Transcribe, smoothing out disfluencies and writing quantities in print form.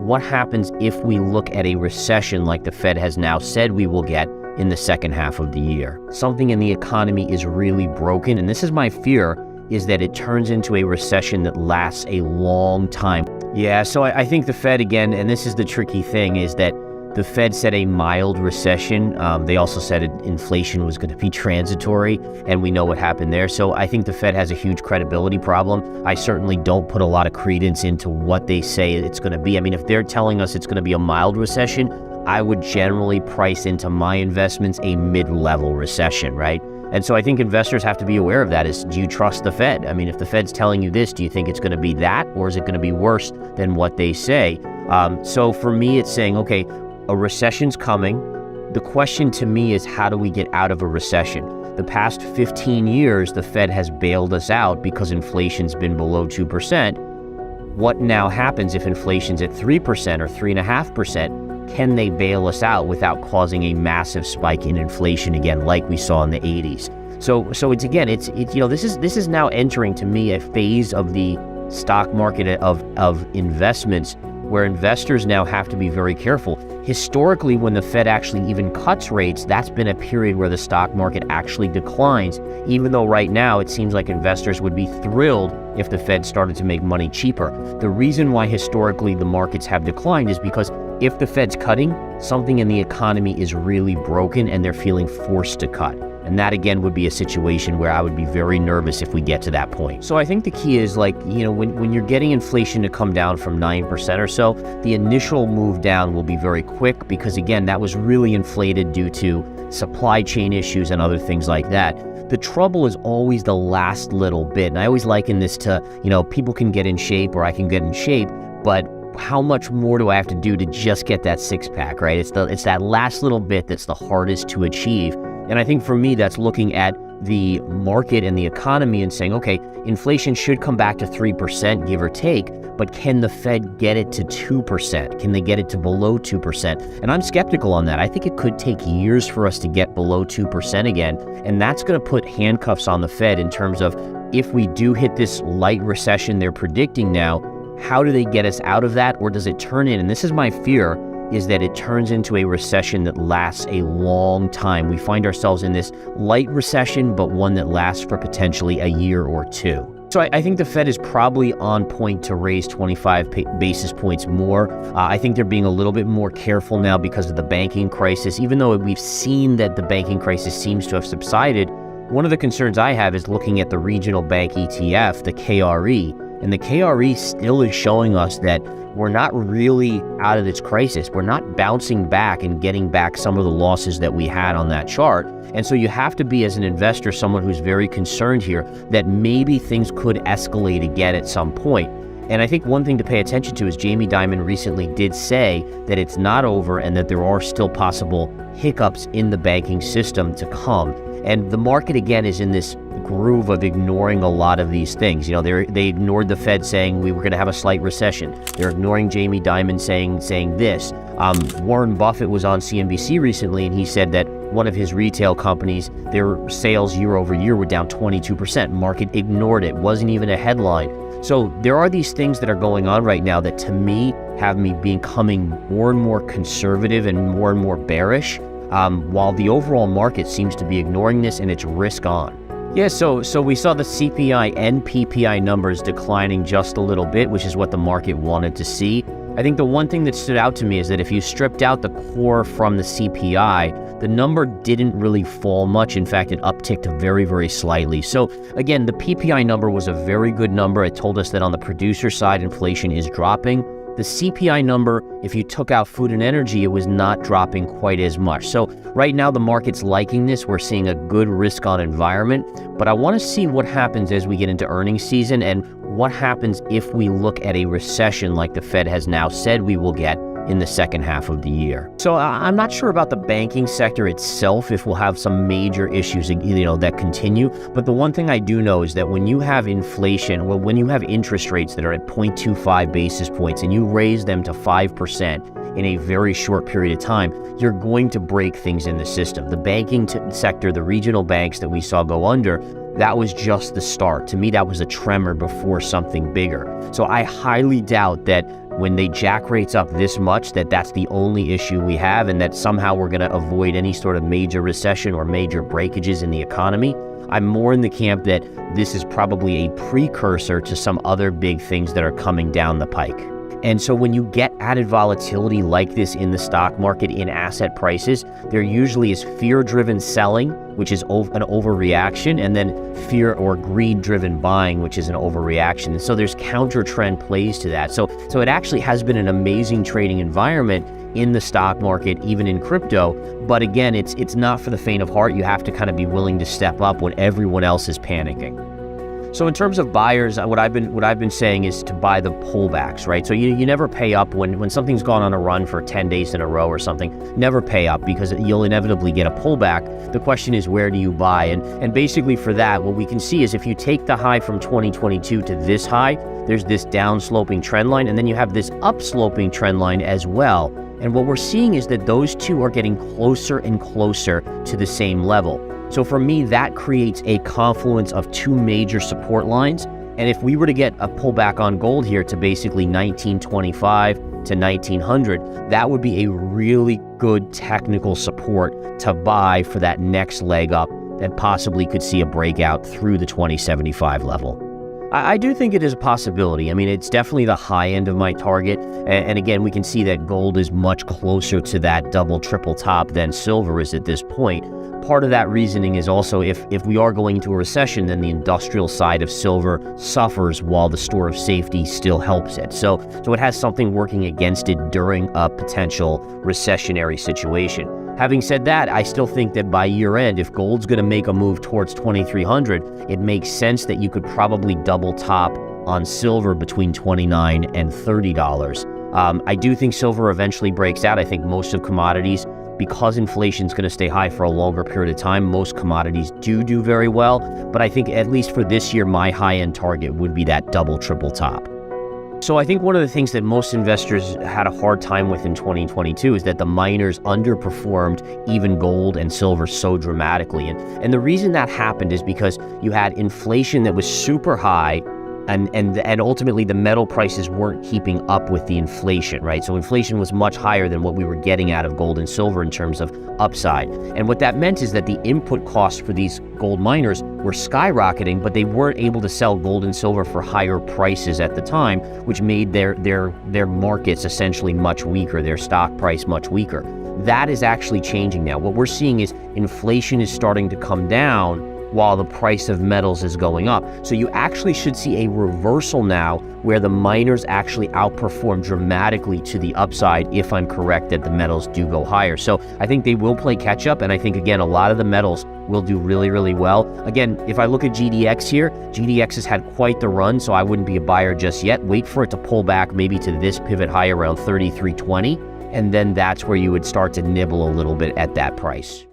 what happens if we look at a recession like the Fed has now said we will get in the second half of the year. Something in the economy is really broken, and this is my fear, is that it turns into a recession that lasts a long time. Yeah, so I think the Fed, again, and this is the tricky thing, is that the Fed said a mild recession. They also said inflation was going to be transitory, and we know what happened there. So I think the Fed has a huge credibility problem. I certainly don't put a lot of credence into what they say it's going to be. I mean, if they're telling us it's going to be a mild recession, I would generally price into my investments a mid-level recession, right? And so I think investors have to be aware of that. Is, do you trust the Fed? I mean, if the Fed's telling you this, do you think it's going to be that, or is it going to be worse than what they say? So for me, it's saying, okay, a recession's coming. The question to me is, how do we get out of a recession? The past 15 years, the Fed has bailed us out because inflation's been below 2%. What now happens if inflation's at 3% or 3.5%? Can they bail us out without causing a massive spike in inflation again, like we saw in the 80s? So it's again, it's this is now entering, to me, a phase of the stock market of investments where investors now have to be very careful. Historically, when the Fed actually even cuts rates, that's been a period where the stock market actually declines, even though right now it seems like investors would be thrilled if the Fed started to make money cheaper. The reason why historically the markets have declined is because if the Fed's cutting, something in the economy is really broken and they're feeling forced to cut. And that, again, would be a situation where I would be very nervous if we get to that point. So I think the key is, like, when you're getting inflation to come down from 9% or so, the initial move down will be very quick because, again, that was really inflated due to supply chain issues and other things like that. The trouble is always the last little bit. And I always liken this to, people can get in shape or I can get in shape, but how much more do I have to do to just get that six-pack, right? It's that last little bit that's the hardest to achieve. And I think for me, that's looking at the market and the economy and saying, okay, inflation should come back to 3%, give or take, but can the Fed get it to 2%? Can they get it to below 2%? And I'm skeptical on that. I think it could take years for us to get below 2% again. And that's going to put handcuffs on the Fed in terms of, if we do hit this light recession they're predicting now, how do they get us out of that? Or does it turn in? And this is my fear, is that it turns into a recession that lasts a long time. We find ourselves in this light recession, but one that lasts for potentially a year or two. So I think the Fed is probably on point to raise 25 basis points more. I think they're being a little bit more careful now because of the banking crisis. Even though we've seen that the banking crisis seems to have subsided, one of the concerns I have is looking at the regional bank ETF, the KRE. And the KRE still is showing us that we're not really out of this crisis. We're not bouncing back and getting back some of the losses that we had on that chart. And so you have to be, as an investor, someone who's very concerned here that maybe things could escalate again at some point. And I think one thing to pay attention to is Jamie Dimon recently did say that it's not over and that there are still possible hiccups in the banking system to come. And the market, again, is in this groove of ignoring a lot of these things. They ignored the Fed saying we were going to have a slight recession. They're ignoring Jamie Dimon saying this. Warren Buffett was on CNBC recently, and he said that one of his retail companies, their sales year over year were down 22%. Market ignored it. Wasn't even a headline. So there are these things that are going on right now that, to me, have me becoming more and more conservative and more bearish, while the overall market seems to be ignoring this and it's risk on. Yeah, so we saw the CPI and PPI numbers declining just a little bit, which is what the market wanted to see. I think the one thing that stood out to me is that if you stripped out the core from the CPI, the number didn't really fall much. In fact, it upticked very, very slightly. So again, the PPI number was a very good number. It told us that on the producer side, inflation is dropping. The CPI number, if you took out food and energy, it was not dropping quite as much. So right now the market's liking this. We're seeing a good risk-on environment, but I want to see what happens as we get into earnings season and what happens if we look at a recession like the Fed has now said we will get in the second half of the year. So I'm not sure about the banking sector itself, if we'll have some major issues, that continue. But the one thing I do know is that when you have inflation, when you have interest rates that are at 0.25 basis points and you raise them to 5% in a very short period of time, you're going to break things in the system. The banking sector, the regional banks that we saw go under, that was just the start. To me, that was a tremor before something bigger. So I highly doubt that when they jack rates up this much, that's the only issue we have, and that somehow we're going to avoid any sort of major recession or major breakages in the economy. I'm more in the camp that this is probably a precursor to some other big things that are coming down the pike. And so when you get added volatility like this in the stock market, in asset prices, there usually is fear-driven selling, which is an overreaction, and then fear or greed-driven buying, which is an overreaction. And so there's counter-trend plays to that. So it actually has been an amazing trading environment in the stock market, even in crypto. But again, it's not for the faint of heart. You have to kind of be willing to step up when everyone else is panicking. So in terms of buyers, what I've been saying is to buy the pullbacks, right? So you never pay up when something's gone on a run for 10 days in a row or something. Never pay up, because you'll inevitably get a pullback. The question is, where do you buy? And basically for that, what we can see is if you take the high from 2022 to this high, there's this down-sloping trend line, and then you have this up-sloping trend line as well. And what we're seeing is that those two are getting closer and closer to the same level. So for me, that creates a confluence of two major support lines. And if we were to get a pullback on gold here to basically 1925 to 1900, that would be a really good technical support to buy for that next leg up that possibly could see a breakout through the 2075 level. I do think it is a possibility. I mean, it's definitely the high end of my target. And again, we can see that gold is much closer to that double, triple top than silver is at this point. Part of that reasoning is also if we are going into a recession, then the industrial side of silver suffers while the store of safety still helps it. So it has something working against it during a potential recessionary situation. Having said that, I still think that by year end, if gold's going to make a move towards 2,300, it makes sense that you could probably double top on silver between $29 and $30. I do think silver eventually breaks out. I think most of commodities, because inflation is going to stay high for a longer period of time, most commodities do very well. But I think at least for this year, my high-end target would be that double, triple top. So I think one of the things that most investors had a hard time with in 2022 is that the miners underperformed even gold and silver so dramatically. And the reason that happened is because you had inflation that was super high, and ultimately the metal prices weren't keeping up with the inflation, right? So inflation was much higher than what we were getting out of gold and silver in terms of upside. And what that meant is that the input costs for these gold miners were skyrocketing, but they weren't able to sell gold and silver for higher prices at the time, which made their markets essentially much weaker, their stock price much weaker. That is actually changing now. What we're seeing is inflation is starting to come down while the price of metals is going up. So you actually should see a reversal now where the miners actually outperform dramatically to the upside if I'm correct that the metals do go higher. So I think they will play catch up, and I think, again, a lot of the metals will do really, really well. Again, if I look at GDX here, GDX has had quite the run, so I wouldn't be a buyer just yet. Wait for it to pull back maybe to this pivot high around 33.20, and then that's where you would start to nibble a little bit at that price.